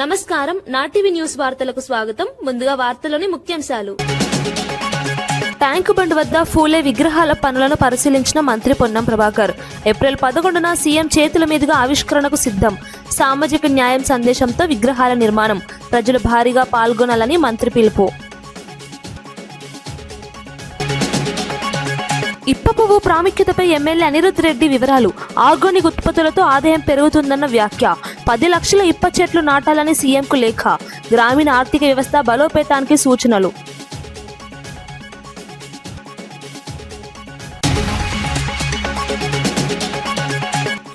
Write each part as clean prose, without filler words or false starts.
నమస్కారం. నాటివి న్యూస్ వార్తలకు స్వాగతం. ముందుగా వార్తలోని ముఖ్యాంశాలు. ట్యాంకు బండ్ వద్ద ఫూలే విగ్రహాల పనులను పరిశీలించిన మంత్రి పొన్నం ప్రభాకర్. ఏప్రిల్ 11న సీఎం చేతుల మీదుగా ఆవిష్కరణకు సిద్ధం. సామాజిక న్యాయం సందేశంతో విగ్రహాల నిర్మాణం. ప్రజలు భారీగా పాల్గొనాలని మంత్రి పిలుపు. ఇప్ప పువ్వు ప్రాముఖ్యతపై ఎమ్మెల్యే అనిరుద్ రెడ్డి వివరాలు. ఆర్గానిక్ ఉత్పత్తులతో ఆదాయం పెరుగుతుందన్న వ్యాఖ్య. 10 లక్షల ఇప్ప చెట్లు నాటాలని సీఎంకు లేఖ. గ్రామీణ ఆర్థిక వ్యవస్థ బలోపేతానికి సూచనలు.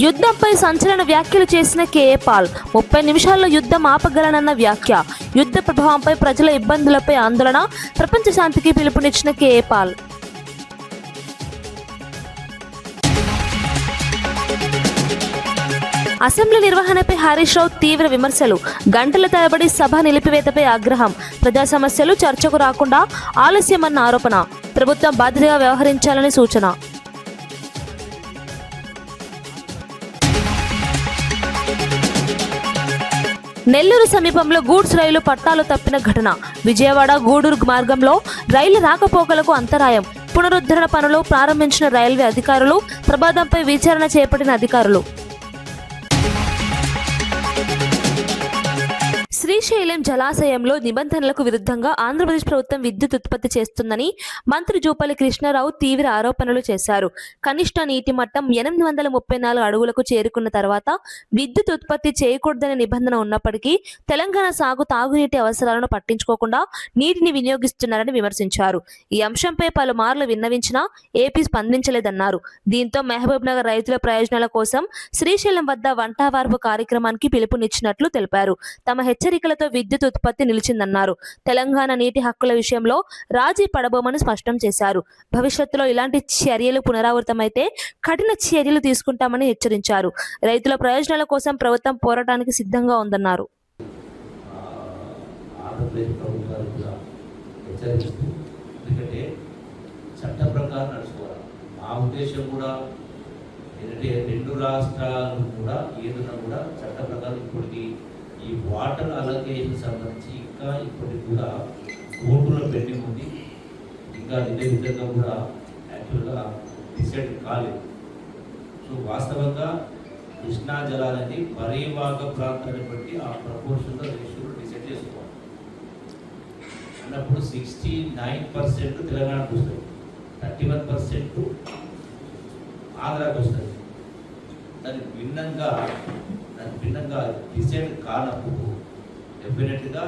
యుద్ధంపై సంచలన వ్యాఖ్యలు చేసిన కేఏ పాల్. 30 నిమిషాల్లో యుద్ధం ఆపగలనన్న వ్యాఖ్య. యుద్ధ ప్రభావంపై ప్రజల ఇబ్బందులపై ఆందోళన. ప్రపంచ శాంతికి పిలుపునిచ్చిన కేఏ పాల్. అసెంబ్లీ నిర్వహణపై హరీష్ రావు తీవ్ర విమర్శలు. గంటల తరబడి సభ నిలిపివేతపై ఆగ్రహం. ప్రజా సమస్యలు చర్చకు రాకుండా ఆలస్యమన్న ఆరోపణ. ప్రభుత్వం బాధ్యతగా వ్యవహరించాలని సూచన. నెల్లూరు సమీపంలో గూడ్స్ రైలు పట్టాలు తప్పిన ఘటన. విజయవాడ గూడూరు మార్గంలో రైలు రాకపోకలకు అంతరాయం. పునరుద్ధరణ పనులు ప్రారంభించిన రైల్వే అధికారులు. ప్రమాదంపై విచారణ చేపట్టిన అధికారులు. శ్రీశైలం జలాశయంలో నిబంధనలకు విరుద్ధంగా ఆంధ్రప్రదేశ్ ప్రభుత్వం విద్యుత్ ఉత్పత్తి చేస్తుందని మంత్రి జూపల్లి కృష్ణారావు తీవ్ర ఆరోపణలు చేశారు. కనిష్ట నీటి మట్టం 834 అడుగులకు చేరుకున్న తర్వాత విద్యుత్ ఉత్పత్తి చేయకూడదనే నిబంధన ఉన్నప్పటికీ తెలంగాణ తాగునీటి అవసరాలను పట్టించుకోకుండా నీటిని వినియోగిస్తున్నారని విమర్శించారు. ఈ అంశంపై పలుమార్లు విన్నవించినా ఏపీ స్పందించలేదన్నారు. దీంతో మహబూబ్ నగర్ రైతుల ప్రయోజనాల కోసం శ్రీశైలం వద్ద వంటవార్పు కార్యక్రమానికి పిలుపునిచ్చినట్లు తెలిపారు. తమ హెచ్చరికలతో విద్యుత్ ఉత్పత్తి నిలిచిందన్నారు. తెలంగాణ నీటి హక్కుల విషయంలో రాజీ పడబోమని స్పష్టం చేశారు. భవిష్యత్తులో ఇలాంటి చర్యలు పునరావృతమైతే కఠిన చర్యలు తీసుకుంటామని హెచ్చరించారు. రైతుల ప్రయోజనాల కోసం ప్రభుత్వం పోరాటానికి సిద్ధంగా ఉందన్నారు. రెండు రాష్ట్రాలు కూడా ఏదైనా కూడా చట్ట ప్రకారం ఇప్పటికీ ఈ వాటర్ అలొకేషన్ సంబంధించి ఇంకా ఇప్పటికి కూడా కోర్టులో పెండింగ్ ఉంది. ఇంకా ఇదే విధంగా కూడా యాక్చువల్గా డిసైడ్ కాలేదు. సో వాస్తవంగా కృష్ణా జలాలని పరివాహక ప్రాంతాన్ని బట్టి ఆ ప్రపోర్షన్లో రేషియోలో డిసైడ్ చేసుకోవాలి అన్నప్పుడు 69% తెలంగాణకు వస్తుంది, 31% ఆంధ్రాకి వస్తుంది. దానికి భిన్నంగా డిసైడ్ కానప్పుడు డెఫినెట్గా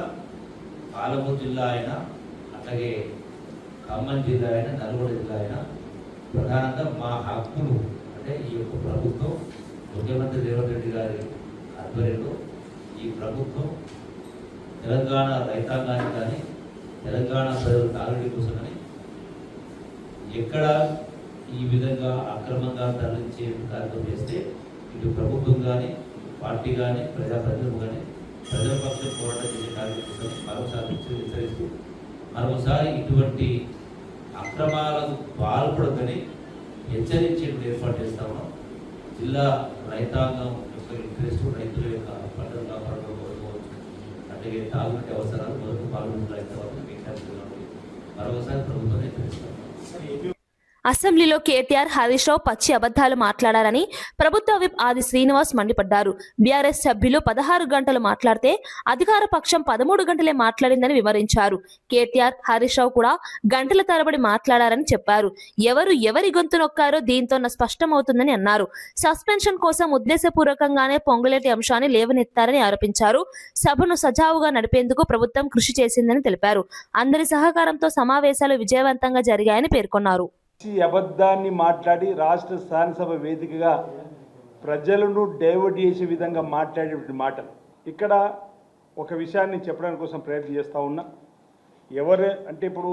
పాలమూరు జిల్లా అయినా, అట్లాగే ఖమ్మం జిల్లా అయినా, నల్గొండ జిల్లా అయినా ప్రధానంగా మా హక్కులు అంటే ఈ యొక్క ప్రభుత్వం ముఖ్యమంత్రి రేవంత్ రెడ్డి గారి ఆధ్వర్యంలో ఈ ప్రభుత్వం తెలంగాణ రైతాంగానికి కానీ తెలంగాణ ప్రజల తాగునీటి కోసం కానీ ఎక్కడ ఈ విధంగా అక్రమంగా తరలించే కార్యక్రమం చేస్తే ఇటు ప్రభుత్వం కానీ పార్టీ కానీ ప్రజలు కానీ ప్రజల పక్షం పోరాటం చేసే కార్యక్రమం మరోసారి హెచ్చరిస్తూ మరోసారి ఇటువంటి అక్రమాలకు పాల్పడదని హెచ్చరించే ఏర్పాటు చేస్తా ఉన్నాం. జిల్లా రైతాంగం యొక్క ఇంట్రెస్ట్, రైతుల యొక్క పంటలు కాపాడుకోవచ్చు, అట్లాగే తాగునీటి అవసరాలు మొదటి పాల్గొన్న రైతు మరోసారి ప్రభుత్వం హెచ్చరిస్తాం. అసెంబ్లీలో కేటీఆర్, హరీష్ రావు పచ్చి అబద్ధాలు మాట్లాడారని ప్రభుత్వ విప్ ఆది శ్రీనివాస్ మండిపడ్డారు. బీఆర్ఎస్ సభ్యులు 16 గంటలు మాట్లాడితే అధికార పక్షం 13 గంటలే మాట్లాడిందని వివరించారు. కేటీఆర్, హరీష్ రావు కూడా గంటల తరబడి మాట్లాడారని చెప్పారు. ఎవరి గొంతు నొక్కారో దీంతో స్పష్టమవుతుందని అన్నారు. సస్పెన్షన్ కోసం ఉద్దేశపూర్వకంగానే పొంగులేటి అంశాన్ని లేవనెత్తారని ఆరోపించారు. సభను సజావుగా నడిపేందుకు ప్రభుత్వం కృషి చేసిందని తెలిపారు. అందరి సహకారంతో సమావేశాలు విజయవంతంగా జరిగాయని పేర్కొన్నారు. అబద్ధాన్ని మాట్లాడి రాష్ట్ర శాసనసభ వేదికగా ప్రజలను డైవర్ట్ చేసే విధంగా మాట్లాడేటువంటి మాటలు. ఇక్కడ ఒక విషయాన్ని చెప్పడానికి కోసం ప్రయత్నం చేస్తూ ఉన్నా. ఎవరు అంటే ఇప్పుడు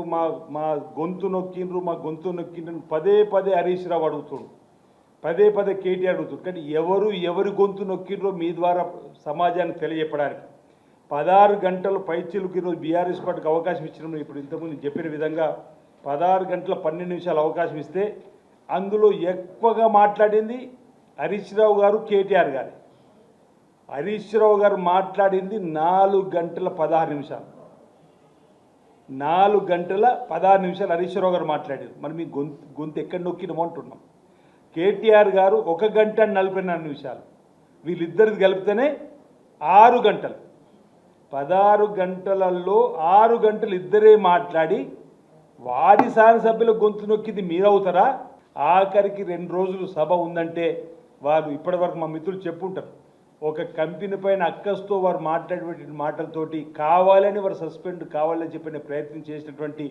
మా గొంతు నొక్కిండ్రు పదే హరీష్ రావు అడుగుతుండు, పదే కేటీఆర్ అడుగుతుంది. కానీ ఎవరి గొంతు నొక్కిండ్రో మీ ద్వారా సమాజానికి తెలియజెప్పడానికి 16 గంటలు పైచిలుకి ఈరోజు బీఆర్ఎస్ పార్టీకి అవకాశం ఇచ్చినప్పుడు ఇప్పుడు ఇంతకుముందు చెప్పిన విధంగా 16 గంటల 12 నిమిషాలు అవకాశం ఇస్తే అందులో ఎక్కువగా మాట్లాడింది హరీష్ రావు గారు, కేటీఆర్ గారు. హరీష్ రావు గారు మాట్లాడింది 4 గంటల 16 నిమిషాలు. 4 గంటల 16 నిమిషాలు హరీష్ రావు గారు మాట్లాడారు. మరి మీ గొంతు ఎక్కడ నొక్కినమంటున్నాం. కేటీఆర్ గారు 1 గంట 44 నిమిషాలు. వీళ్ళిద్దరిది కలిపితేనే 6 గంటలు. 16 గంటలలో 6 గంటలు ఇద్దరే మాట్లాడి వారి శాసనసభ్యుల గొంతు నొక్కింది మీరవుతారా? ఆఖరికి 2 రోజులు సభ ఉందంటే వారు ఇప్పటివరకు మా మిత్రులు చెప్పుంటారు, ఒక కంపెనీ పైన అక్కస్తో వారు మాట్లాడేటువంటి మాటలతోటి కావాలని వారు సస్పెండ్ కావాలని చెప్పిన ప్రయత్నం చేసినటువంటి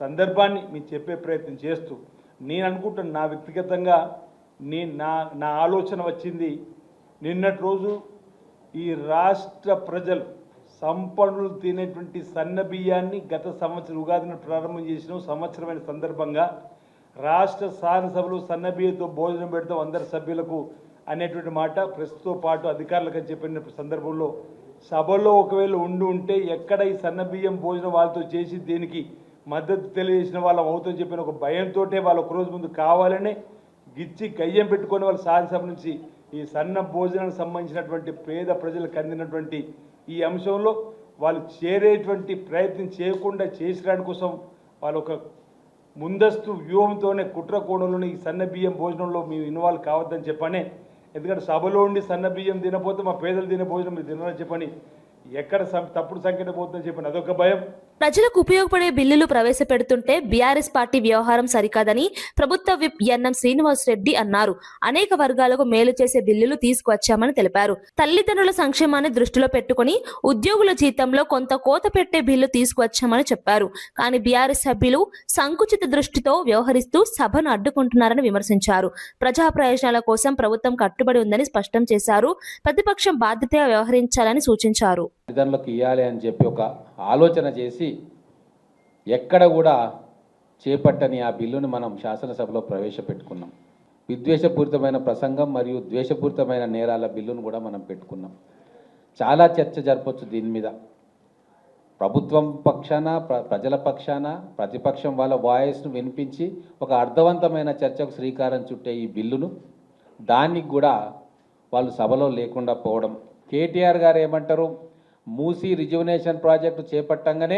సందర్భాన్ని మీకు చెప్పే ప్రయత్నం చేస్తూ నేను అనుకుంటాను, నా వ్యక్తిగతంగా నా ఆలోచన వచ్చింది. నిన్నటి రోజు ఈ రాష్ట్ర ప్రజలు సంపన్నులు తినేటువంటి సన్న బియ్యాన్ని గత సంవత్సరం ఉగాదిని ప్రారంభం చేసిన సంవత్సరమైన సందర్భంగా రాష్ట్ర శాసనసభలో సన్న బియ్యంతో భోజనం పెడతాం అందరి సభ్యులకు అనేటువంటి మాట ప్రెస్తో పాటు అధికారులకు చెప్పిన సందర్భంలో సభలో ఒకవేళ ఉంటే ఎక్కడ ఈ సన్న బియ్యం భోజనం వాళ్ళతో చేసి దీనికి మద్దతు తెలియజేసిన వాళ్ళం అవుతుందని చెప్పిన ఒక భయంతో వాళ్ళు ఒకరోజు ముందు కావాలనే గిచ్చి కయ్యం పెట్టుకొని వాళ్ళ శాసనసభ నుంచి ఈ సన్న భోజనానికి సంబంధించినటువంటి పేద ప్రజలకు అందినటువంటి ఈ అంశంలో వాళ్ళు చేరేటువంటి ప్రయత్నం చేయకుండా చేసడానికి కోసం వాళ్ళు ఒక ముందస్తు వ్యూహంతోనే కుట్ర కోణంలోని ఈ సన్న బియ్యం భోజనంలో మేము ఇన్వాల్వ్ కావద్దని చెప్పనే. ఎందుకంటే సభలో ఉండి సన్న బియ్యం తినపోతే మా పేదలు తినే భోజనం మీరు తినరని చెప్పని, ఎక్కడ తప్పుడు సంఖ్యన పోతుందని చెప్పని అదొక భయం. ప్రజలకు ఉపయోగపడే బిల్లులు ప్రవేశపెడుతుంటే బీఆర్ఎస్ పార్టీ వ్యవహారం సరికాదని ప్రభుత్వ విప్ ఎన్ఎం శ్రీనివాస్ రెడ్డి అన్నారు. అనేక వర్గాలకు మేలు చేసే బిల్లులు తీసుకువచ్చామని తెలిపారు. తల్లిదండ్రుల సంక్షేమాన్ని దృష్టిలో పెట్టుకుని ఉద్యోగుల జీతంలో కొంత కోత పెట్టే బిల్లు తీసుకువచ్చామని చెప్పారు. కానీ బీఆర్ఎస్ సభ్యులు సంకుచిత దృష్టితో వ్యవహరిస్తూ సభను అడ్డుకుంటున్నారని విమర్శించారు. ప్రజా ప్రయోజనాల కోసం ప్రభుత్వం కట్టుబడి ఉందని స్పష్టం చేశారు. ప్రతిపక్షం బాధ్యతగా వ్యవహరించాలని సూచించారు. తల్లిదండ్రులకు ఇవ్వాలి అని చెప్పి ఒక ఆలోచన చేసి ఎక్కడ కూడా చేపట్టని ఆ బిల్లును మనం శాసనసభలో ప్రవేశపెట్టుకున్నాం. విద్వేషపూరితమైన ప్రసంగం మరియు ద్వేషపూరితమైన నేరాల బిల్లును కూడా మనం పెట్టుకున్నాం. చాలా చర్చ జరపచ్చు దీని మీద. ప్రభుత్వం పక్షాన ప్రజల పక్షాన ప్రతిపక్షం వాళ్ళ వాయిస్ను వినిపించి ఒక అర్థవంతమైన చర్చకు శ్రీకారం చుట్టే ఈ బిల్లును దానికి కూడా వాళ్ళు సభలో లేకుండా పోవడం. కేటీఆర్ గారు ఏమంటారు, మూసీ రిజువనేషన్ ప్రాజెక్టు చేపట్టంగానే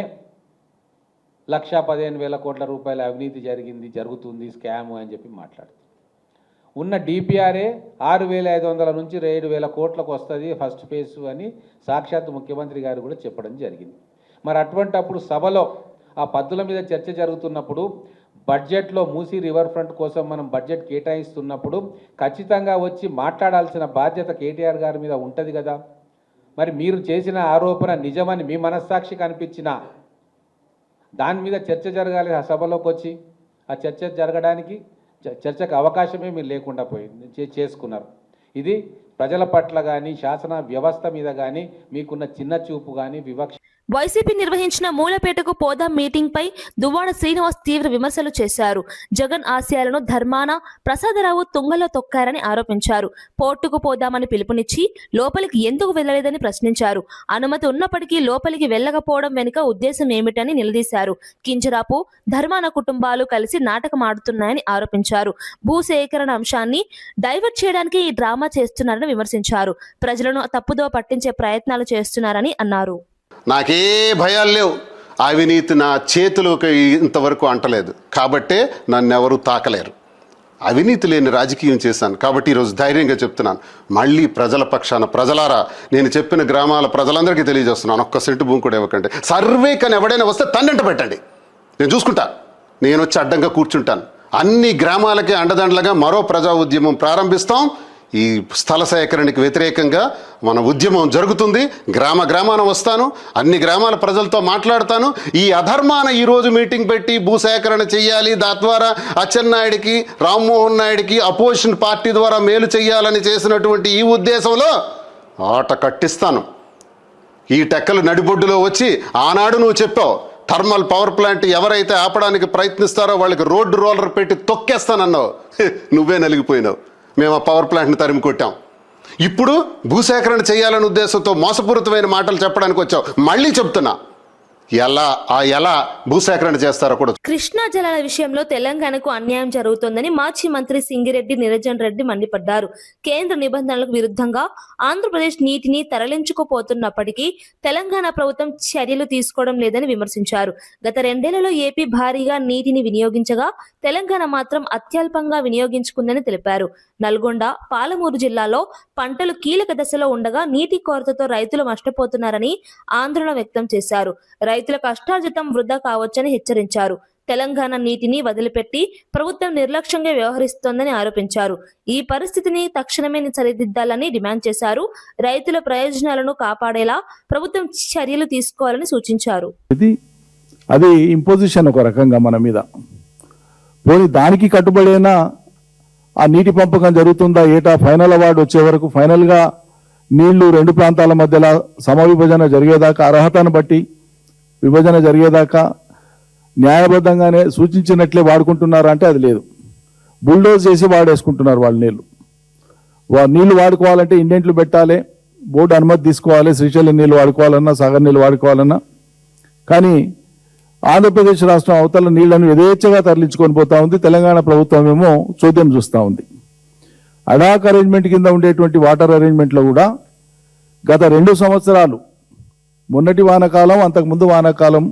1,15,000 కోట్ల రూపాయల అవినీతి జరుగుతుంది స్కామ్ అని చెప్పి మాట్లాడుతుంది. ఉన్న డిపిఆర్ఏ 6,500 నుంచి 7,000 కోట్లకు వస్తుంది ఫస్ట్ ఫేజ్ అని సాక్షాత్ ముఖ్యమంత్రి గారు కూడా చెప్పడం జరిగింది. మరి అటువంటప్పుడు సభలో ఆ పద్దుల మీద చర్చ జరుగుతున్నప్పుడు బడ్జెట్లో మూసీ రివర్ ఫ్రంట్ కోసం మనం బడ్జెట్ కేటాయిస్తున్నప్పుడు ఖచ్చితంగా వచ్చి మాట్లాడాల్సిన బాధ్యత కేటీఆర్ గారి మీద ఉంటుంది కదా. మరి మీరు చేసిన ఆరోపణ నిజమని మీ మనస్సాక్షికి అనిపించిన దాని మీద చర్చ జరగాలి. ఆ సభలోకి వచ్చి ఆ చర్చ జరగడానికి చర్చకు అవకాశమే మీరు లేకుండా చేసుకున్నారు. ఇది ప్రజల పట్ల కానీ శాసన వ్యవస్థ మీద కానీ మీకున్న చిన్న చూపు కానీ వివక్ష. వైసీపీ నిర్వహించిన మూలపేటకు పోదాం మీటింగ్ పై దువ్వాడ శ్రీనివాస్ తీవ్ర విమర్శలు చేశారు. జగన్ ఆశయాలను ధర్మాన ప్రసాదరావు తుంగలో తొక్కారని ఆరోపించారు. పోర్టుకు పోదామని పిలుపునిచ్చి లోపలికి ఎందుకు వెళ్లలేదని ప్రశ్నించారు. అనుమతి ఉన్నప్పటికీ లోపలికి వెళ్లకపోవడం వెనుక ఉద్దేశం ఏమిటని నిలదీశారు. కింజరాపు ధర్మాన కుటుంబాలు కలిసి నాటకం ఆడుతున్నాయని ఆరోపించారు. భూసేకరణ అంశాన్ని డైవర్ట్ చేయడానికి ఈ డ్రామా చేస్తున్నారని విమర్శించారు. ప్రజలను తప్పుదో పట్టించే ప్రయత్నాలు చేస్తున్నారని అన్నారు. నాకే భయాలు లేవు, అవినీతి నా చేతులకు ఇంతవరకు అంటలేదు కాబట్టే నన్ను ఎవరు తాకలేరు. అవినీతి లేని రాజకీయం చేశాను కాబట్టి ఈరోజు ధైర్యంగా చెప్తున్నాను. మళ్ళీ ప్రజల పక్షాన ప్రజలారా నేను చెప్పిన గ్రామాల ప్రజలందరికీ తెలియజేస్తున్నాను, ఒక్క సెంటు భూమి కూడా ఇవ్వకండి. సర్వే కానీ ఎవడైనా వస్తే తన్నంట పెట్టండి, నేను చూసుకుంటా. నేను వచ్చి అడ్డంగా కూర్చుంటాను. అన్ని గ్రామాలకి అండదండలుగా మరో ప్రజా ఉద్యమం ప్రారంభిస్తాం. ఈ స్థల సేకరణకి వ్యతిరేకంగా మన ఉద్యమం జరుగుతుంది. గ్రామాన వస్తాను, అన్ని గ్రామాల ప్రజలతో మాట్లాడతాను. ఈ అధర్మాన ఈరోజు మీటింగ్ పెట్టి భూసేకరణ చెయ్యాలి, తద్వారా అచ్చెన్నాయుడికి రామ్మోహన్ నాయుడికి అపోజిషన్ పార్టీ ద్వారా మేలు చెయ్యాలని చేసినటువంటి ఈ ఉద్దేశంలో ఆట కట్టిస్తాను. ఈ టెక్కలు నడిబొడ్డులో వచ్చి ఆనాడు నువ్వు చెప్పావు థర్మల్ పవర్ ప్లాంట్ ఎవరైతే ఆపడానికి ప్రయత్నిస్తారో వాళ్ళకి రోడ్డు రోలర్ పెట్టి తొక్కేస్తానన్నావు. నువ్వే నలిగిపోయినావు. మేము ఆ పవర్ ప్లాంట్ని తరిమి కొట్టాం. ఇప్పుడు భూసేకరణ చేయాలనే ఉద్దేశంతో మోసపూరితమైన మాటలు చెప్పడానికి వచ్చావు. మళ్ళీ చెప్తున్నా, ఎలా భూసేకరణ చేస్తారో కూడా. కృష్ణా జలాల విషయంలో తెలంగాణకు అన్యాయం జరుగుతోందని మాజీ మంత్రి సింగిరెడ్డి నిరంజన్ రెడ్డి మండిపడ్డారు. కేంద్ర నిబంధనలకు విరుద్ధంగా ఆంధ్రప్రదేశ్ నీటిని తరలించుకుపోతున్నప్పటికీ తెలంగాణ ప్రభుత్వం చర్యలు తీసుకోవడం లేదని విమర్శించారు. గత 2 ఏళ్లలో ఏపీ భారీగా నీటిని వినియోగించగా తెలంగాణ మాత్రం అత్యల్పంగా వినియోగించుకుందని తెలిపారు. నల్గొండ, పాలమూరు జిల్లాలో పంటలు కీలక దశలో ఉండగా నీటి కొరతతో రైతులు నష్టపోతున్నారని ఆందోళన వ్యక్తం చేశారు. రైతుల కష్టార్జితం వృధా కావచ్చని హెచ్చరించారు. తెలంగాణ నీటిని వదిలిపెట్టి ప్రభుత్వం నిర్లక్ష్యంగా వ్యవహరిస్తోందని ఆరోపించారు. ఈ పరిస్థితిని తక్షణమే సరిదిద్దాలని డిమాండ్ చేశారు. రైతుల ప్రయోజనాలను కాపాడేలా ప్రభుత్వం చర్యలు తీసుకోవాలని సూచించారు. అది ఇంపోజిషన్ ఒక రకంగా మన మీద. పోనీ దానికి కట్టుబడైనా ఆ నీటి పంపకం జరుగుతుందా? ఏటా ఫైనల్ అవార్డు వచ్చే వరకు ఫైనల్గా నీళ్లు 2 ప్రాంతాల మధ్యలో సమవిభజన జరిగేదాకా, అర్హతను బట్టి విభజన జరిగేదాకా న్యాయబద్ధంగానే సూచించినట్లే వాడుకుంటున్నారా అంటే అది లేదు. బుల్డోజ్ చేసి వాడేసుకుంటున్నారు వాళ్ళు నీళ్లు. నీళ్లు వాడుకోవాలంటే ఇండెంట్లు పెట్టాలి, బోర్డు అనుమతి తీసుకోవాలి. శ్రీశైలం నీళ్లు వాడుకోవాలన్నా, సాగర్ నీళ్లు వాడుకోవాలన్నా. కానీ ఆంధ్రప్రదేశ్ రాష్ట్రం అవతల నీళ్లను యథేచ్ఛగా తరలించుకొని పోతా ఉంది. తెలంగాణ ప్రభుత్వం ఏమో చోద్యం చూస్తూ ఉంది. అడాక్ అరేంజ్మెంట్ కింద ఉండేటువంటి వాటర్ అరేంజ్మెంట్లో కూడా గత 2 సంవత్సరాలు, మొన్నటి వానాకాలం, అంతకుముందు వానాకాలం,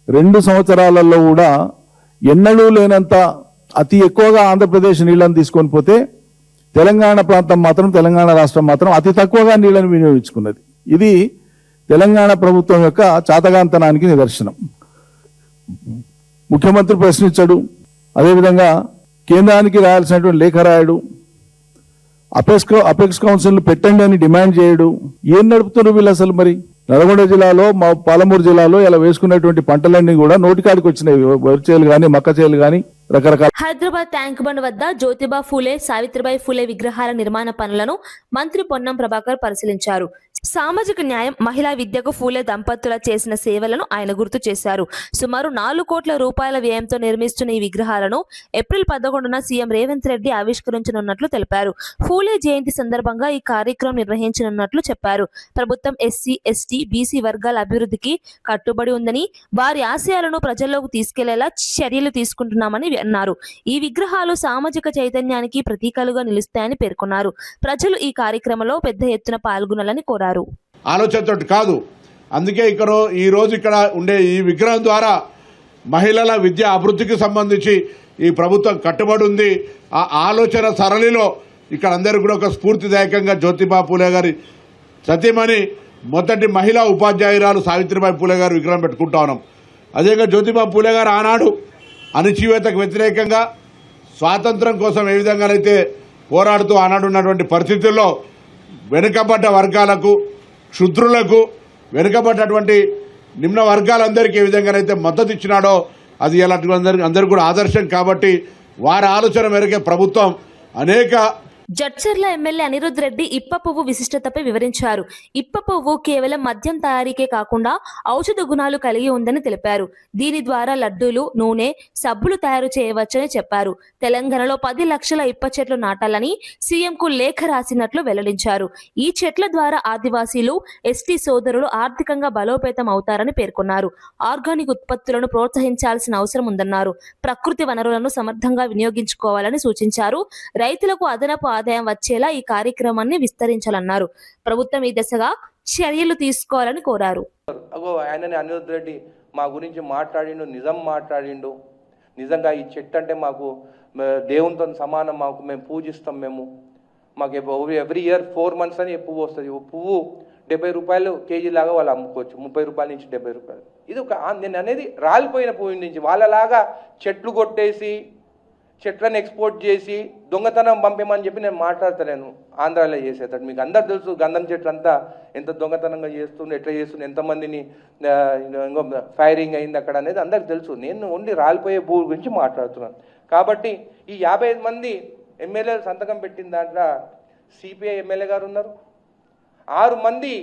2 సంవత్సరాలలో కూడా ఎన్నడూ లేనంత అతి ఎక్కువగా ఆంధ్రప్రదేశ్ నీళ్లను తీసుకొని పోతే తెలంగాణ ప్రాంతం మాత్రం, తెలంగాణ రాష్ట్రం మాత్రం అతి తక్కువగా నీళ్లను వినియోగించుకున్నది. ఇది తెలంగాణ ప్రభుత్వం యొక్క చాతగాంతనానికి నిదర్శనం. ముఖ్యమంత్రి ప్రశ్నించాడు, అదేవిధంగా కేంద్రానికి రాయాల్సినటువంటి లేఖ రాయడు, అపెక్స్ కౌన్సిల్ పెట్టండి అని డిమాండ్ చేయడు. ఏం నడుపుతున్నారు వీళ్ళు అసలు? మరి నల్గొండ జిల్లాలో, మా పాలమూరు జిల్లాలో ఇలా వేసుకున్నటువంటి పంటలన్నీ కూడా నోటికాడికి వచ్చినాయి. వరి చేలు కానీ, మక్క చేలు కానీ, రకరకాల. హైదరాబాద్ ట్యాంక్ బండ్ వద్ద జ్యోతిబా ఫూలే, సావిత్రిబాయి ఫూలే విగ్రహాల నిర్మాణ పనులను మంత్రి పొన్నం ప్రభాకర్ పరిశీలించారు. సామాజిక న్యాయం, మహిళా విద్యకు ఫూలే దంపతుల చేసిన సేవలను ఆయన గుర్తు చేశారు. సుమారు 4 కోట్ల రూపాయల వ్యయంతో నిర్మిస్తున్న ఈ విగ్రహాలను ఏప్రిల్ 11న సీఎం రేవంత్ రెడ్డి ఆవిష్కరించనున్నట్లు తెలిపారు. ఫూలే జయంతి సందర్భంగా ఈ కార్యక్రమం నిర్వహించనున్నట్లు చెప్పారు. ప్రభుత్వం ఎస్సీ, ఎస్టీ, బీసీ వర్గాల అభివృద్ధికి కట్టుబడి ఉందని, వారి ఆశయాలను ప్రజల్లోకి తీసుకెళ్లేలా చర్యలు తీసుకుంటున్నామని అన్నారు. ఈ విగ్రహాలు సామాజిక చైతన్యానికి ప్రతీకలుగా నిలుస్తాయని పేర్కొన్నారు. ప్రజలు ఈ కార్యక్రమంలో పెద్ద ఎత్తున పాల్గొనాలని కోరారు. ఆలోచనతో కాదు, అందుకే ఈ రోజు ఇక్కడ ఉండే ఈ విగ్రహం ద్వారా మహిళల విద్య అభివృద్ధికి సంబంధించి ఈ ప్రభుత్వం కట్టుబడి ఉంది. ఆ ఆలోచన సరళిలో ఇక్కడ అందరూ కూడా ఒక స్ఫూర్తిదాయకంగా జ్యోతిబా పూలే గారి సతీమణి, మొదటి మహిళా ఉపాధ్యాయురాలు సావిత్రిబాయి పూలే గారు విగ్రహం పెట్టుకుంటా ఉన్నాం. అదేవిధంగా జ్యోతిబా పూలే గారు ఆనాడు అణచివేతకు వ్యతిరేకంగా స్వాతంత్రం కోసం ఏ విధంగానైతే పోరాడుతూ ఆనాడు ఉన్నటువంటి పరిస్థితుల్లో వెనుకబడ్డ వర్గాలకు, క్షుద్రులకు, వెనుకబడ్డటువంటి నిమ్న వర్గాలందరికీ ఏ విధంగానైతే మద్దతు ఇచ్చినాడో అది ఇలాంటి అందరికీ కూడా ఆదర్శం. కాబట్టి వారి ఆలోచన మేరకే ప్రభుత్వం అనేక. జడ్చర్ల ఎమ్మెల్యే అనిరుద్ రెడ్డి ఇప్ప పువ్వు విశిష్టతపై వివరించారు. ఇప్ప పువ్వు కేవలం మద్యం తయారీకే కాకుండా ఔషధ గుణాలు కలిగి ఉందని తెలిపారు. దీని ద్వారా లడ్డూలు, నూనె, సబ్బులు తయారు చేయవచ్చని చెప్పారు. తెలంగాణలో 10 లక్షల ఇప్ప చెట్లు నాటాలని సీఎంకు లేఖ రాసినట్లు వెల్లడించారు. ఈ చెట్ల ద్వారా ఆదివాసీలు, ఎస్టీ సోదరులు ఆర్థికంగా బలోపేతం అవుతారని పేర్కొన్నారు. ఆర్గానిక్ ఉత్పత్తులను ప్రోత్సహించాల్సిన అవసరం ఉందన్నారు. ప్రకృతి వనరులను సమర్థంగా వినియోగించుకోవాలని సూచించారు. రైతులకు అదనపు ఆదాయం వచ్చేలా ఈ కార్యక్రమాన్ని విస్తరించాలన్నారు. ప్రభుత్వం ఈ దిశగా చర్యలు తీసుకోవాలని కోరారు. ఆయనని అనిరుద్ రెడ్డి మా గురించి మాట్లాడిండు, నిజం మాట్లాడిండు. నిజంగా ఈ చెట్టు అంటే మాకు దేవునితో సమానం, మేము పూజిస్తాం. మాకు ఎవ్రీ ఇయర్ 4 months అని పువ్వు వస్తుంది. పువ్వు 70 రూపాయలు కేజీ లాగా వాళ్ళు అమ్ముకోవచ్చు, 30 రూపాయల నుంచి 70 రూపాయలు. ఇది ఒక నేను అనేది రాలిపోయిన పువ్వు నుంచి వాళ్ళలాగా చెట్లు కొట్టేసి చెట్లను ఎక్స్పోర్ట్ చేసి దొంగతనం పంపేమని చెప్పి నేను మాట్లాడతలేను. ఆంధ్రాలో చేసేటట్టు మీకు అందరు తెలుసు. గంధం చెట్లు అంతా ఎంత దొంగతనంగా చేస్తుండే, ఎట్లా చేస్తుండే, ఎంతమందిని ఫైరింగ్ అయింది అక్కడ అనేది అందరికి తెలుసు. నేను ఓన్లీ రాలిపోయే భూమి గురించి మాట్లాడుతున్నాను. కాబట్టి ఈ 55 మంది ఎమ్మెల్యేలు సంతకం పెట్టిన దాంట్లో సిపిఐ ఎమ్మెల్యే గారు ఉన్నారు, 6 మంది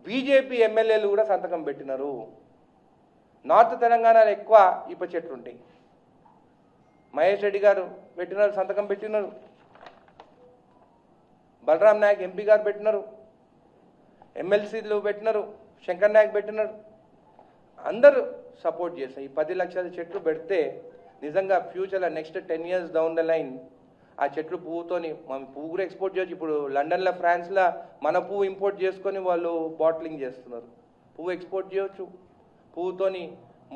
బీజేపీ ఎమ్మెల్యేలు కూడా సంతకం పెట్టినారు. నార్త్ తెలంగాణలో ఎక్కువ ఇప్ప చెట్లు ఉంటాయి. మహేష్ రెడ్డి గారు పెట్టినారు, సంతకం పెట్టినారు. బలరాం నాయక్ ఎంపీ గారు పెట్టినారు, ఎమ్మెల్సీలు పెట్టినారు, శంకర్ నాయక్ పెట్టినారు. అందరూ సపోర్ట్ చేస్తాం. ఈ 10 లక్షల చెట్లు పెడితే నిజంగా ఫ్యూచర్లో next 10 years down the line ఆ చెట్లు పువ్వుతోని మనం పువ్వు కూడా ఎక్స్పోర్ట్ చేయొచ్చు. ఇప్పుడు లండన్లో, ఫ్రాన్స్లో మన పువ్వు ఇంపోర్ట్ చేసుకొని వాళ్ళు బాటిలింగ్ చేస్తున్నారు. పువ్వు ఎక్స్పోర్ట్ చేయొచ్చు. పువ్వుతోని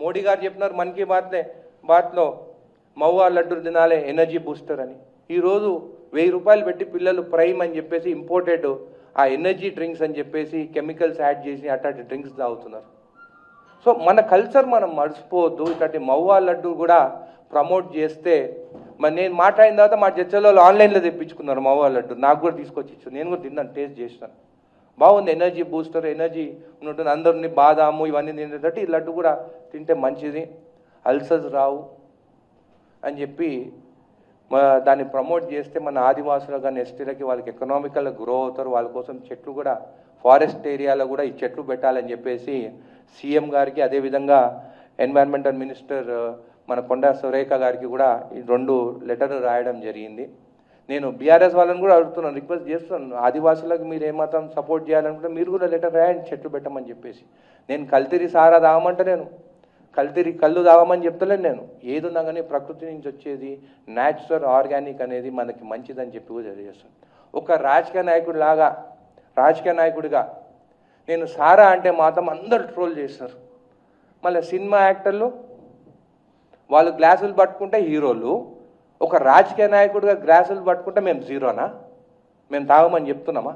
మోడీ గారు చెప్పినారు మన్ కీ బాత్లో మవ్వా లడ్డు తినాలే ఎనర్జీ బూస్టర్ అని. ఈరోజు 1000 రూపాయలు పెట్టి పిల్లలు ప్రైమ్ అని చెప్పేసి ఇంపోర్టెడ్ ఆ ఎనర్జీ డ్రింక్స్ అని చెప్పేసి కెమికల్స్ యాడ్ చేసి అట్లాంటి డ్రింక్స్ తాగుతున్నారు. సో మన కల్చర్ మనం మర్చిపోవద్దు. ఇట్లాంటి మవ్వా లడ్డు కూడా ప్రమోట్ చేస్తే మరి నేను మాట్లాడిన తర్వాత మా చర్చలో ఆన్లైన్లో తెప్పించుకున్నారు మవ్వా లడ్డు. నాకు కూడా తీసుకొచ్చి ఇచ్చారు. నేను కూడా తిన్నాను, టేస్ట్ చేసినాను. బాగుంది. ఎనర్జీ బూస్టర్, ఎనర్జీ ఉంటుంది. అందరినీ బాదాము ఇవన్నీ తినేటట్టు ఈ లడ్డు కూడా తింటే మంచిది, అల్సర్స్ రావు అని చెప్పి దాన్ని ప్రమోట్ చేస్తే మన ఆదివాసులకు కానీ ఎస్టీలకి వాళ్ళకి ఎకనామికల్గా గ్రో అవుతారు. వాళ్ళ కోసం చెట్లు కూడా ఫారెస్ట్ ఏరియాలో కూడా ఈ చెట్లు పెట్టాలని చెప్పేసి సీఎం గారికి, అదేవిధంగా ఎన్వైరన్మెంటల్ మినిస్టర్ మన కొండా సురేఖ గారికి కూడా ఈ 2 లెటర్లు రాయడం జరిగింది. నేను బీఆర్ఎస్ వాళ్ళని కూడా అడుగుతున్నాను, రిక్వెస్ట్ చేస్తున్నాను, ఆదివాసులకు మీరు ఏమాత్రం సపోర్ట్ చేయాలనుకుంటే మీరు కూడా లెటర్ రాయండి చెట్లు పెట్టమని చెప్పేసి. నేను కల్తీరి సారా తాగమంటే నేను కల్తీరి కళ్ళు తాగమని చెప్తలేను. నేను ఏదున్నా కానీ ప్రకృతి నుంచి వచ్చేది న్యాచురల్ ఆర్గానిక్ అనేది మనకి మంచిదని చెప్పి కూడా తెలియజేస్తాను. ఒక రాజకీయ నాయకుడిగా నేను సారా అంటే మాత్రం అందరు ట్రోల్ చేస్తారు. మళ్ళీ సినిమా యాక్టర్లు వాళ్ళు గ్లాసులు పట్టుకుంటే హీరోలు, ఒక రాజకీయ నాయకుడిగా గ్లాసులు పట్టుకుంటే మేము జీరోనా? మేము తాగమని చెప్తున్నామా?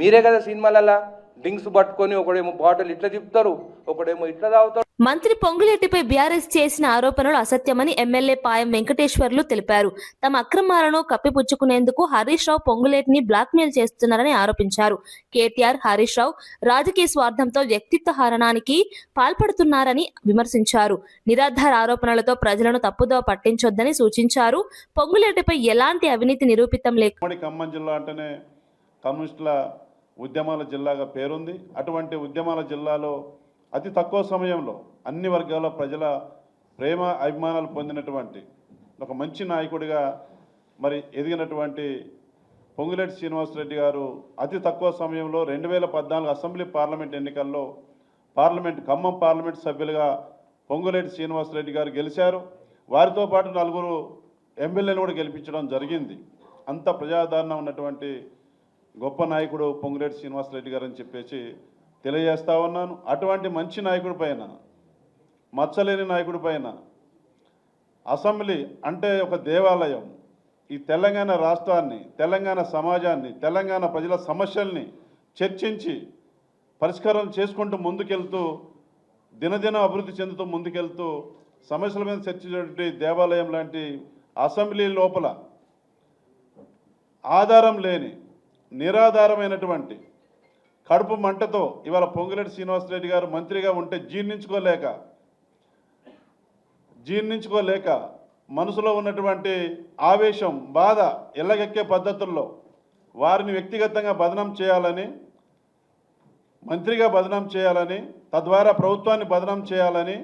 మీరే కదా సినిమాలలో డ్రింక్స్ పట్టుకొని ఒకడేమో బాటిల్ ఇట్లా తిప్పుతారు, ఒకడేమో ఇట్లా తాగుతారు. మంత్రి పొంగులేటిపై బీఆర్ఎస్ చేసిన ఆరోపణలు అసత్యమని ఎమ్మెల్యే పాయం వెంకటేశ్వర్లు తెలిపారు. తమ అక్రమాలను కప్పిపుచ్చుకునేందుకు హరీష్ రావు పొంగులేటిని బ్లాక్మెయిల్ చేస్తున్నారని ఆరోపించారు. కేటీఆర్, హరీష్ రావు రాజకీయ స్వార్థంతో వ్యక్తిత్వ హరణానికి పాల్పడుతున్నారని విమర్శించారు. నిరాధార ఆరోపణలతో ప్రజలను తప్పుదోవ పట్టించొద్దని సూచించారు. పొంగులేటిపై ఎలాంటి అవినీతి నిరూపితం లేక ఖమ్మం జిల్లా అంటేనే కమ్యూనిస్టుల ఉద్యమాల జిల్లాగా పేరుంది. అటువంటి ఉద్యమాల జిల్లాలో అతి తక్కువ సమయంలో అన్ని వర్గాల ప్రజల ప్రేమ అభిమానాలు పొందినటువంటి ఒక మంచి నాయకుడిగా మరి ఎదిగినటువంటి పొంగులేటి శ్రీనివాసరెడ్డి గారు అతి తక్కువ సమయంలో 2014 అసెంబ్లీ పార్లమెంట్ ఎన్నికల్లో ఖమ్మం పార్లమెంట్ సభ్యులుగా పొంగులేటి శ్రీనివాసరెడ్డి గారు గెలిచారు. వారితో పాటు 4 ఎమ్మెల్యేలు కూడా గెలిపించడం జరిగింది. అంత ప్రజాదరణ ఉన్నటువంటి గొప్ప నాయకుడు పొంగులేటి శ్రీనివాసరెడ్డి గారు అని చెప్పేసి తెలియజేస్తా ఉన్నాను. అటువంటి మంచి నాయకుడి పైన, మచ్చలేని నాయకుడి పైన అసెంబ్లీ అంటే ఒక దేవాలయం, ఈ తెలంగాణ రాష్ట్రాన్ని, తెలంగాణ సమాజాన్ని, తెలంగాణ ప్రజల సమస్యల్ని చర్చించి పరిష్కారం చేసుకుంటూ ముందుకెళ్తూ దినదిన అభివృద్ధి చెందుతూ ముందుకెళ్తూ సమస్యల మీద చర్చించేటువంటి దేవాలయం లాంటి అసెంబ్లీ లోపల ఆధారం లేని నిరాధారమైనటువంటి కడుపు మంటతో ఇవాళ పొంగులేటి శ్రీనివాసరెడ్డి గారు మంత్రిగా ఉంటే జీర్ణించుకోలేక మనసులో ఉన్నటువంటి ఆవేశం, బాధ ఎల్లగెక్కే పద్ధతుల్లో వారిని వ్యక్తిగతంగా బదనాం చేయాలని, మంత్రిగా బదనాం చేయాలని, తద్వారా ప్రభుత్వాన్ని బదనాం చేయాలని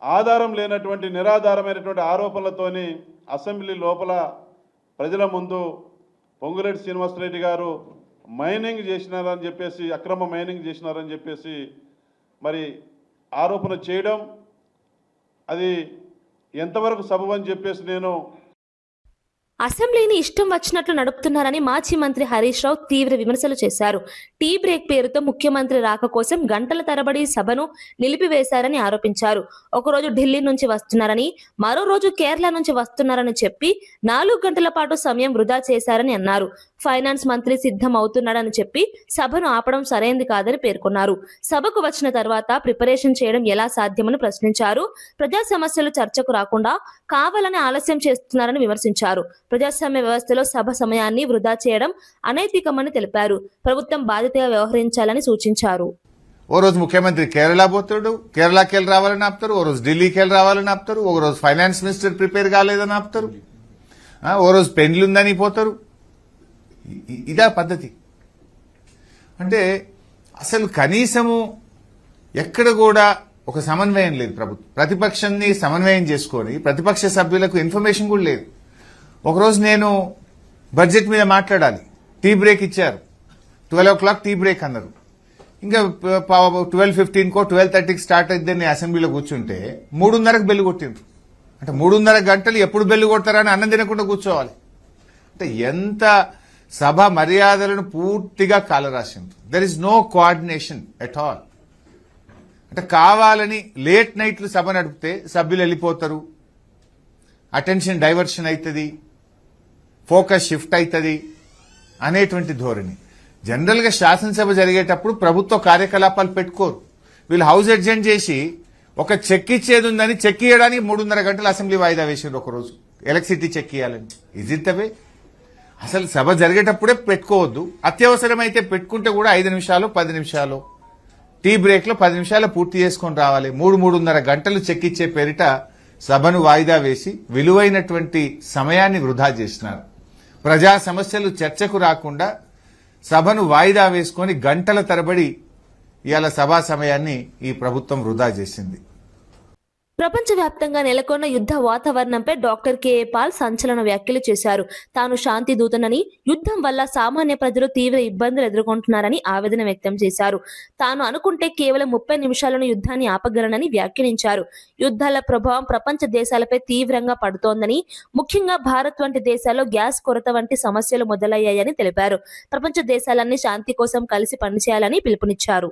ఆధారం లేనటువంటి నిరాధారమైనటువంటి ఆరోపణలతోని అసెంబ్లీ లోపల ప్రజల ముందు పొంగులేటి శ్రీనివాసరెడ్డి గారు మైనింగ్ చేసినారని చెప్పేసి, అక్రమ మైనింగ్ చేసినారని చెప్పేసి మరి ఆరోపణ చేయడం, అది ఎంతవరకు సబబని చెప్పేసి నేను అసెంబ్లీని ఇష్టం వచ్చినట్లు నడుపుతున్నారని మాజీ మంత్రి హరీష్ రావు తీవ్ర విమర్శలు చేశారు. టీ బ్రేక్ పేరుతో ముఖ్యమంత్రి రాక కోసం గంటల తరబడి సభను నిలిపివేశారని ఆరోపించారు. ఒకరోజు ఢిల్లీ నుంచి వస్తున్నారని, మరో రోజు కేరళ నుంచి వస్తున్నారని చెప్పి 4 గంటల పాటు సమయం వృధా చేశారని అన్నారు. ఫైనాన్స్ మంత్రి సిద్ధం అవుతున్నాడని చెప్పి సభను ఆపడం సరైంది కాదని పేర్కొన్నారు. సభకు వచ్చిన తర్వాత ప్రిపరేషన్ చేయడం ఎలా సాధ్యమని ప్రశ్నించారు. ప్రజా సమస్యలు చర్చకు రాకుండా కావాలని ఆలస్యం చేస్తున్నారని విమర్శించారు. ప్రజాస్వామ్య వ్యవస్థలో సభ సమయాన్ని వృధా చేయడం అనైతికమని తెలిపారు. ప్రభుత్వం బాధ్యతగా వ్యవహరించాలని సూచించారు. ఓ రోజు ముఖ్యమంత్రి కేరళ పోతాడు, కేరళకి వెళ్ళి రావాలని ఆపుతారు. ఓ రోజు ఢిల్లీకి వెళ్ళి రావాలని ఆపుతారు. ఒక రోజు ఫైనాన్స్ మినిస్టర్ ప్రిపేర్ కాలేదని ఆపుతారు. ఓ రోజు పెండ్లుందని పోతారు. ఇదా పద్ధతి? అంటే అసలు కనీసము ఎక్కడ కూడా ఒక సమన్వయం లేదు. ప్రతిపక్షాన్ని సమన్వయం చేసుకొని ప్రతిపక్ష సభ్యులకు ఇన్ఫర్మేషన్ కూడా లేదు. ఒకరోజు నేను బడ్జెట్ మీద మాట్లాడాలి, టీ బ్రేక్ ఇచ్చారు. 12 o'clock టీ బ్రేక్ అన్నారు. ఇంకా 12:15కో 12:30కి స్టార్ట్ అయిద్దని అసెంబ్లీలో కూర్చుంటే 3:30కి బెల్లు కొట్టిండ్రు. అంటే 3:30 గంటలు ఎప్పుడు బెల్లు కొడతారని అన్నం తినకుండా కూర్చోవాలి. అంటే ఎంత సభ మర్యాదలను పూర్తిగా కాలరాసిండ్రు. There is no coordination at all. అంటే కావాలని లేట్ నైట్లు సభ నడిపితే సభ్యులు వెళ్ళిపోతారు, అటెన్షన్ డైవర్షన్ అవుతుంది, ఫోకస్ షిఫ్ట్ అవుతుంది అనేటువంటి ధోరణి. జనరల్గా శాసనసభ జరిగేటప్పుడు ప్రభుత్వ కార్యకలాపాలు పెట్టుకోరు. వీళ్ళు హౌస్ అడ్జెంట్ చేసి ఒక చెక్ ఇచ్చేది ఉందని చెక్ ఇవ్వడానికి 3:30 గంటలు అసెంబ్లీ వాయిదా వేసారు ఒకరోజు, ఎలక్ట్రిసిటీ చెక్ ఇవ్వాలని. Is it the way? అసలు సభ జరిగేటప్పుడే పెట్టుకోవద్దు. అత్యవసరమైతే పెట్టుకుంటే కూడా 5 నిమిషాలు 10 నిమిషాలు టీ బ్రేక్లో 10 నిమిషాలు పూర్తి చేసుకొని రావాలి. 3-3:30 గంటలు చెక్ ఇచ్చే పేరిట సభను వాయిదా వేసి విలువైనటువంటి సమయాన్ని వృధా చేసినారు. ప్రజా సమస్యలు చర్చకు రాకుండా సభను వాయిదా వేసుకొని గంటల తరబడి ఇవాళ సభా సమయాన్ని ఈ ప్రభుత్వం వృధా చేసింది. ప్రపంచవ్యాప్తంగా నెలకొన్న యుద్ధ వాతావరణంపై డాక్టర్ కేఏ పాల్ సంచలన వ్యాఖ్యలు చేశారు. తాను శాంతి దూతనని, యుద్ధం వల్ల సామాన్య ప్రజలు తీవ్ర ఇబ్బందులు ఎదుర్కొంటున్నారని ఆవేదన వ్యక్తం చేశారు. తాను అనుకుంటే కేవలం 30 నిమిషాలను యుద్ధాన్ని ఆపగలనని వ్యాఖ్యానించారు. యుద్ధాల ప్రభావం ప్రపంచ దేశాలపై తీవ్రంగా పడుతోందని, ముఖ్యంగా భారత్ వంటి దేశాల్లో గ్యాస్ కొరత వంటి సమస్యలు మొదలయ్యాయని తెలిపారు. ప్రపంచ దేశాలన్నీ శాంతి కోసం కలిసి పనిచేయాలని పిలుపునిచ్చారు.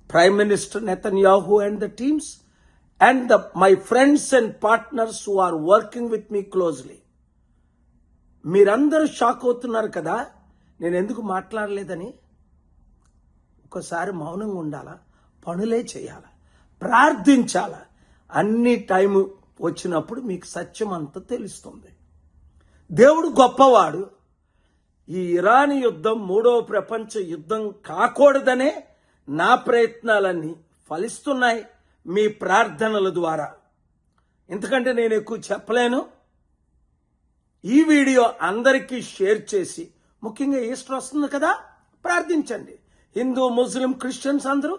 Prime Minister Netanyahu and the teams and my friends and partners who are working with me closely. మీరందరూ షాక్ అవుతున్నారు కదా నేను ఎందుకు మాట్లాడలేదని. ఒకసారి మౌనంగా ఉండాలా, పనులే చేయాలా, ప్రార్థించాలా. అన్ని టైం వచ్చినప్పుడు మీకు సత్యం అంతా తెలుస్తుంది. దేవుడు గొప్పవాడు. ఈ ఇరాన్ యుద్ధం 3వ ప్రపంచ యుద్ధం కాకూడదనే నా ప్రయత్నాలన్నీ ఫలిస్తున్నాయి మీ ప్రార్థనల ద్వారా. ఎందుకంటే నేను ఎక్కువ చెప్పలేను. ఈ వీడియో అందరికీ షేర్ చేసి, ముఖ్యంగా ఈస్టర్ వస్తుంది కదా, ప్రార్థించండి. హిందూ, ముస్లిం, క్రిస్టియన్స్ అందరూ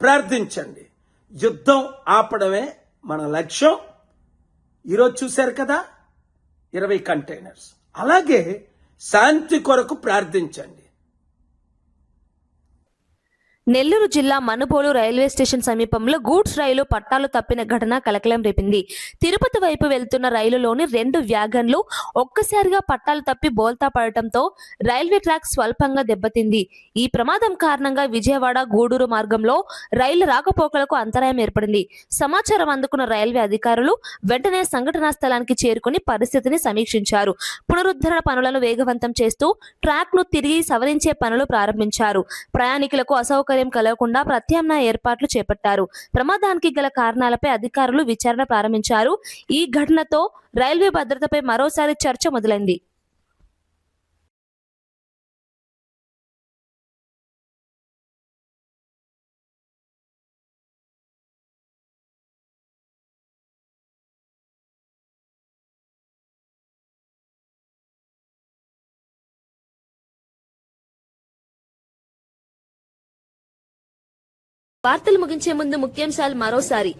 ప్రార్థించండి. యుద్ధం ఆపడమే మన లక్ష్యం. ఈరోజు చూశారు కదా 20 కంటైనర్స్. అలాగే శాంతి కొరకు ప్రార్థించండి. నెల్లూరు జిల్లా మనుబోలు రైల్వే స్టేషన్ సమీపంలో గూడ్స్ రైలు పట్టాలు తప్పిన ఘటన కలకలం రేపింది. తిరుపతి వైపు వెళ్తున్న రైలులోని 2 వ్యాగన్లు ఒక్కసారిగా పట్టాలు తప్పి బోల్తా పడటంతో రైల్వే ట్రాక్ స్వల్పంగా దెబ్బతింది. ఈ ప్రమాదం కారణంగా విజయవాడ గూడూరు మార్గంలో రైలు రాకపోకలకు అంతరాయం ఏర్పడింది. సమాచారం అందుకున్న రైల్వే అధికారులు వెంటనే సంఘటనా స్థలానికి చేరుకుని పరిస్థితిని సమీక్షించారు. పునరుద్ధరణ పనులను వేగవంతం చేస్తూ ట్రాక్ ను తిరిగి సవరించే పనులు ప్రారంభించారు. ప్రయాణికులకు అసౌకర్యం కలగకుండా ప్రత్యామ్నాయ ఏర్పాట్లు చేపట్టారు. ప్రమాదానికి గల కారణాలపై అధికారులు విచారణ ప్రారంభించారు. ఈ ఘటనతో రైల్వే భద్రతపై మరోసారి చర్చ మొదలైంది. వార్తలు ముగించే ముందు ముఖ్యాంశాలు మరోసారి.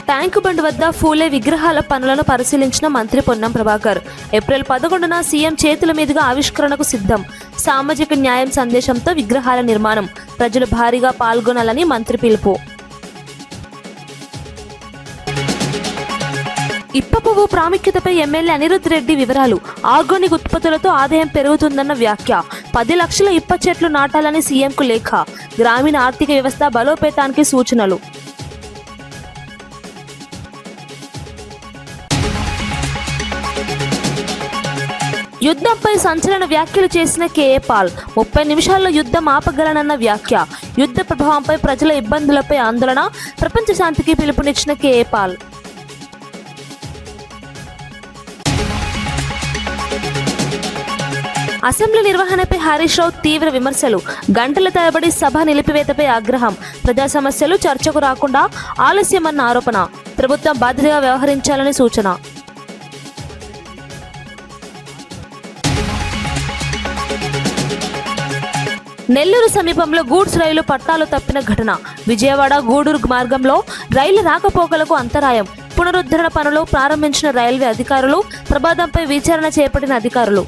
ట్యాంకు బండ్ వద్ద ఫూలే విగ్రహాల పనులను పరిశీలించిన మంత్రి పొన్నం ప్రభాకర్. ఏప్రిల్ 11న సీఎం చేతుల మీదుగా ఆవిష్కరణకు సిద్ధం. సామాజిక న్యాయం సందేశంతో విగ్రహాల నిర్మాణం. ప్రజలు భారీగా పాల్గొనాలని మంత్రి పిలుపు. ఇప్ప పువ్వు ప్రాముఖ్యతపై ఎమ్మెల్యే అనిరుద్ రెడ్డి వివరాలు. ఆర్గానిక్ ఉత్పత్తులతో ఆదాయం పెరుగుతుందన్న వ్యాఖ్య. 10 లక్షల ఇప్ప చెట్లు నాటాలని సీఎంకు లేఖ. గ్రామీణ ఆర్థిక వ్యవస్థ బలోపేతానికి సూచనలు. యుద్ధంపై సంచలన వ్యాఖ్యలు చేసిన కేఏ పాల్. 30 నిమిషాల్లో యుద్ధం ఆపగలనన్న వ్యాఖ్య. యుద్ధ ప్రభావంపై ప్రజల ఇబ్బందులపై ఆందోళన. ప్రపంచ శాంతికి పిలుపునిచ్చిన కేఏ పాల్. అసెంబ్లీ నిర్వహణపై హరీష్ రావు తీవ్ర విమర్శలు. గంటల తరబడి సభ నిలిపివేతపై ఆగ్రహం. ప్రజా సమస్యలు చర్చకు రాకుండా ఆలస్యమన్న ఆరోపణ. ప్రభుత్వం బాధ్యతగా వ్యవహరించాలని సూచన. నెల్లూరు సమీపంలో గూడ్స్ రైలు పట్టాలు తప్పిన ఘటన. విజయవాడ గూడూరు మార్గంలో రైలు రాకపోకలకు అంతరాయం. పునరుద్ధరణ పనులు ప్రారంభించిన రైల్వే అధికారులు. ప్రమాదంపై విచారణ చేపట్టిన అధికారులు.